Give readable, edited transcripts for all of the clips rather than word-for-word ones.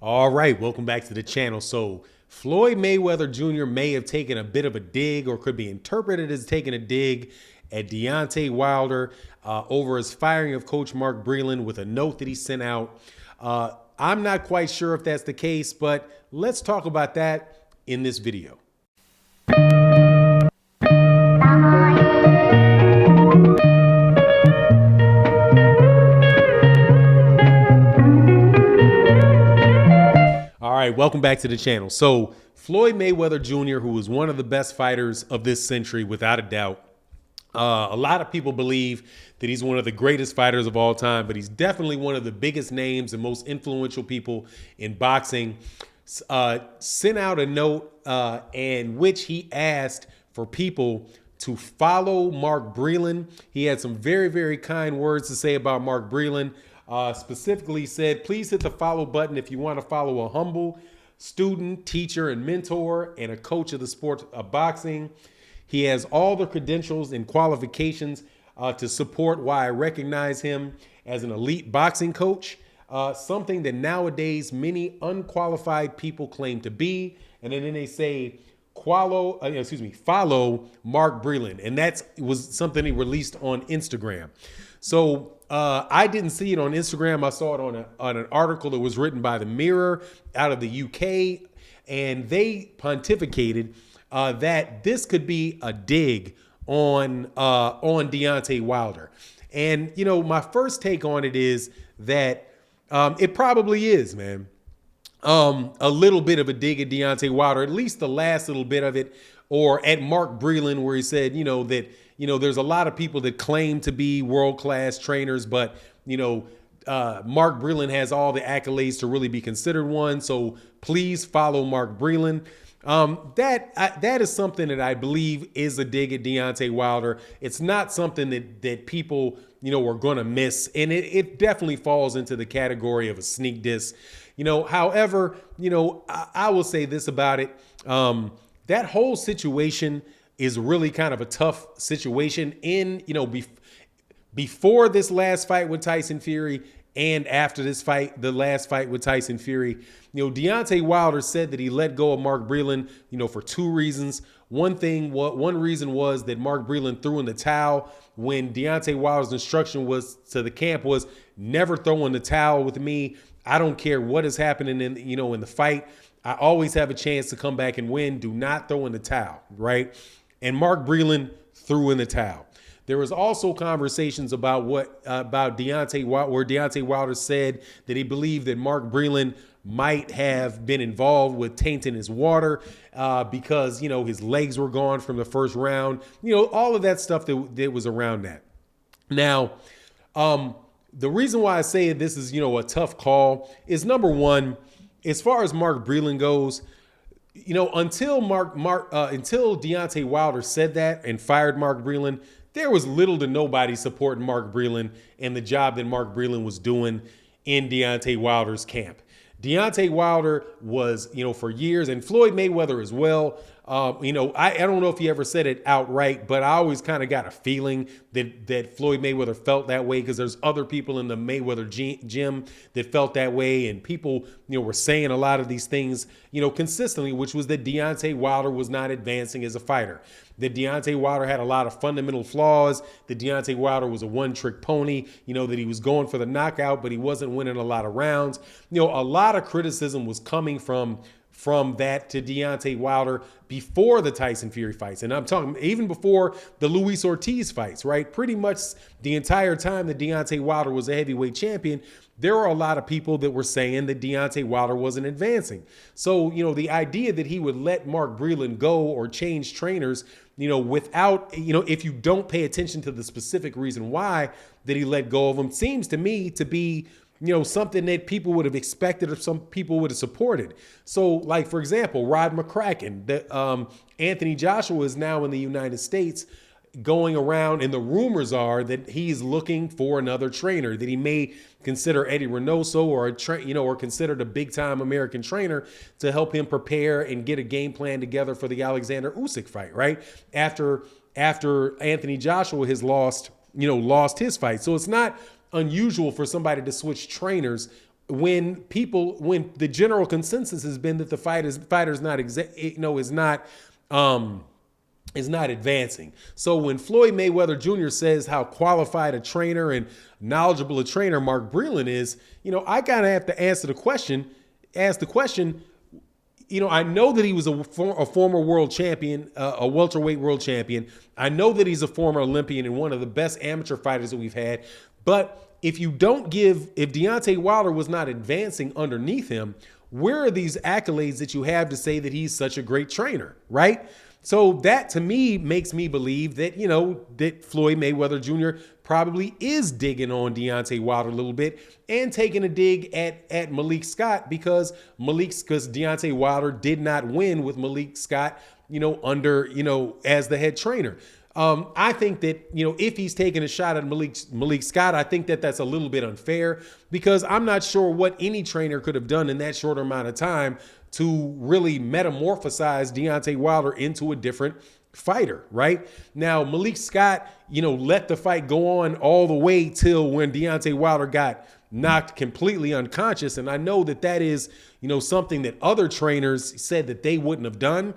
All right, welcome back to the channel. So Floyd Mayweather Jr. may have taken a bit of a dig, or could be interpreted as taking a dig at Deontay Wilder over his firing of Coach Mark Breland with a note that he sent out. I'm not quite sure if that's the case, but let's talk about that in this video. All right, welcome back to the channel. So Floyd Mayweather Jr., who is one of the best fighters of this century, without a doubt. A lot of people believe that he's one of the greatest fighters of all time, but he's definitely one of the biggest names and most influential people in boxing. Sent out a note in which he asked for people to follow Mark Breland. He had some very, very kind words to say about Mark Breland. Specifically said, please hit the follow button if you want to follow a humble student, teacher, and mentor, and a coach of the sport of boxing. He has all the credentials and qualifications to support why I recognize him as an elite boxing coach, something that nowadays many unqualified people claim to be. And then they say, follow Mark Breland. And that was something he released on Instagram. So I didn't see it on Instagram. I saw it on an article that was written by the Mirror out of the UK. And they pontificated that this could be a dig on Deontay Wilder. And, you know, my first take on it is that it probably is, man. A little bit of a dig at Deontay Wilder, at least the last little bit of it, or at Mark Breland, where he said, there's a lot of people that claim to be world-class trainers, but, Mark Breland has all the accolades to really be considered one. So please follow Mark Breland. That is something that I believe is a dig at Deontay Wilder. It's not something that people, are going to miss. And it definitely falls into the category of a sneak diss. However, I will say this about it. That whole situation is really kind of a tough situation before this last fight with Tyson Fury and after this fight, the last fight with Tyson Fury. Deontay Wilder said that he let go of Mark Breland, for two reasons. One reason was that Mark Breland threw in the towel when Deontay Wilder's instruction was to the camp was never throw in the towel with me. I don't care what is happening in the fight. I always have a chance to come back and win. Do not throw in the towel, right? And Mark Breland threw in the towel. There was also conversations about Deontay Wilder, where Deontay Wilder said that he believed that Mark Breland might have been involved with tainting his water because, his legs were gone from the first round. All of that stuff that was around that. Now, the reason why I say this is, a tough call is, number one, as far as Mark Breland goes, until Deontay Wilder said that and fired Mark Breland, there was little to nobody supporting Mark Breland and the job that Mark Breland was doing in Deontay Wilder's camp. Deontay Wilder was, for years, and Floyd Mayweather as well. I don't know if he ever said it outright, but I always kind of got a feeling that Floyd Mayweather felt that way, because there's other people in the Mayweather gym that felt that way. And people, were saying a lot of these things, consistently, which was that Deontay Wilder was not advancing as a fighter, that Deontay Wilder had a lot of fundamental flaws, that Deontay Wilder was a one-trick pony, that he was going for the knockout, but he wasn't winning a lot of rounds. A lot of criticism was coming from that to Deontay Wilder before the Tyson Fury fights. And I'm talking even before the Luis Ortiz fights, right? Pretty much the entire time that Deontay Wilder was a heavyweight champion, there were a lot of people that were saying that Deontay Wilder wasn't advancing. So, the idea that he would let Mark Breland go or change trainers, without, if you don't pay attention to the specific reason why that he let go of him, seems to me to be, something that people would have expected or some people would have supported. So, like, for example, Rod McCracken, Anthony Joshua is now in the United States going around, and the rumors are that he's looking for another trainer, that he may consider Eddie Reynoso or considered a big-time American trainer to help him prepare and get a game plan together for the Alexander Usyk fight, right? After Anthony Joshua has lost his fight. So it's not unusual for somebody to switch trainers when the general consensus has been that the fighter's not is not advancing. So when Floyd Mayweather Jr. says how qualified a trainer and knowledgeable a trainer Mark Breland is, I kind of have to ask the question, I know that he was a former world champion, a welterweight world champion. I know that he's a former Olympian and one of the best amateur fighters that we've had. But if Deontay Wilder was not advancing underneath him, where are these accolades that you have to say that he's such a great trainer, right? So that to me makes me believe that, that Floyd Mayweather Jr. probably is digging on Deontay Wilder a little bit and taking a dig at Malik Scott because Deontay Wilder did not win with Malik Scott, as the head trainer. I think that, if he's taking a shot at Malik Scott, I think that that's a little bit unfair because I'm not sure what any trainer could have done in that short amount of time to really metamorphosize Deontay Wilder into a different fighter, right? Now, Malik Scott, let the fight go on all the way till when Deontay Wilder got knocked completely unconscious. And I know that is, something that other trainers said that they wouldn't have done.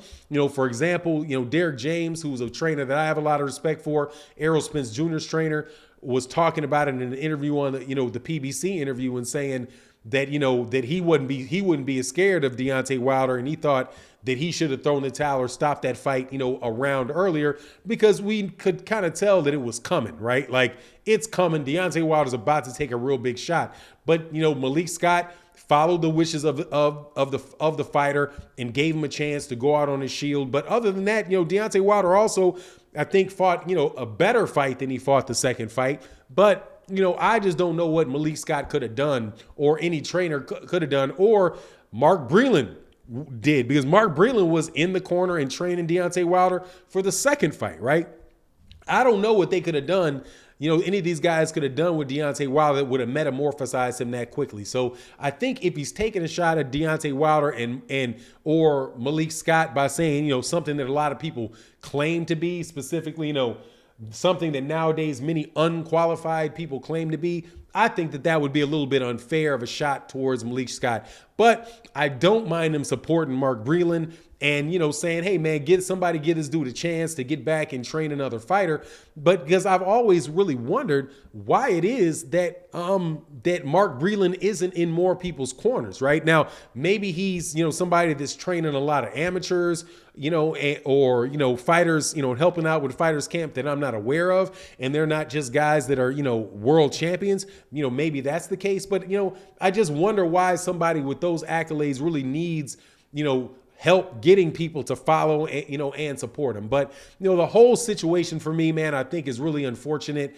For example, Derek James, who's a trainer that I have a lot of respect for, Errol Spence Jr.'s trainer, was talking about it in an interview on the PBC interview and saying that, that he wouldn't be as scared of Deontay Wilder. And he thought that he should have thrown the towel or stopped that fight, a round earlier because we could kind of tell that it was coming, right? Like it's coming. Deontay Wilder's about to take a real big shot. But, Malik Scott followed the wishes of the fighter and gave him a chance to go out on his shield. But other than that, Deontay Wilder also, I think, fought, a better fight than he fought the second fight. But I just don't know what Malik Scott could have done or any trainer could have done or Mark Breland did because Mark Breland was in the corner and training Deontay Wilder for the second fight, right? I don't know what they could have done. Any of these guys could have done with Deontay Wilder that would have metamorphosized him that quickly. So I think if he's taking a shot at Deontay Wilder or Malik Scott by saying, something that a lot of people claim to be, specifically, something that nowadays many unqualified people claim to be, I think that would be a little bit unfair of a shot towards Malik Scott. But I don't mind him supporting Mark Breland and, saying, hey, man, get his dude a chance to get back and train another fighter. But because I've always really wondered why it is that that Mark Breland isn't in more people's corners right now. Maybe he's, somebody that's training a lot of amateurs, or fighters, helping out with fighters camp that I'm not aware of. And they're not just guys that are, world champions. Maybe that's the case. But, I just wonder why somebody with those accolades really needs, help getting people to follow, and support him. But, the whole situation for me, man, I think is really unfortunate.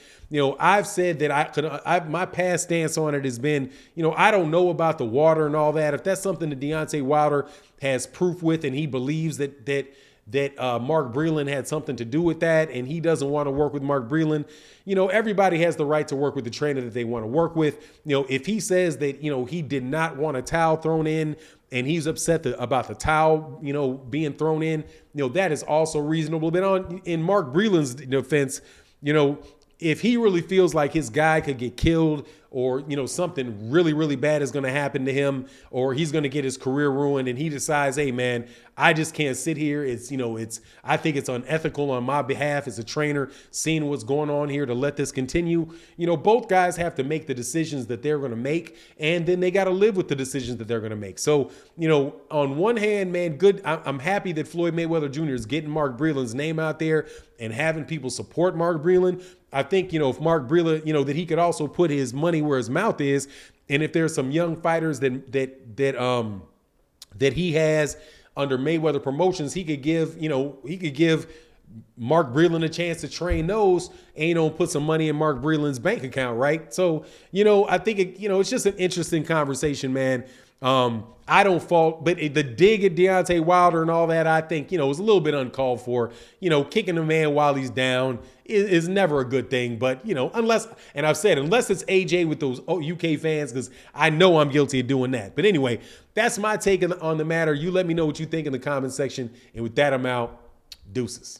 I've said that my past stance on it has been, I don't know about the water and all that. If that's something that Deontay Wilder has proof with and he believes that Mark Breland had something to do with that and he doesn't want to work with Mark Breland, everybody has the right to work with the trainer that they want to work with. If he says that, he did not want a towel thrown in and he's upset about the towel, being thrown in, that is also reasonable. But in Mark Breland's defense, if he really feels like his guy could get killed or, something really, really bad is going to happen to him or he's going to get his career ruined and he decides, hey, man, I just can't sit here. I think it's unethical on my behalf as a trainer seeing what's going on here to let this continue. Both guys have to make the decisions that they're going to make and then they got to live with the decisions that they're going to make. So, on one hand, man, good. I'm happy that Floyd Mayweather Jr. is getting Mark Breland's name out there and having people support Mark Breland. I think, if Mark Breland, that he could also put his money where his mouth is. And if there's some young fighters that he has under Mayweather Promotions, he could give Mark Breland a chance to train those and, put some money in Mark Breland's bank account. Right. So, I think, it's just an interesting conversation, man. I don't fault, but the dig at Deontay Wilder and all that, I think, was a little bit uncalled for. Kicking a man while he's down is never a good thing. But, unless it's AJ with those UK fans, because I know I'm guilty of doing that. But anyway, that's my take on the matter. You let me know what you think in the comment section. And with that, I'm out. Deuces.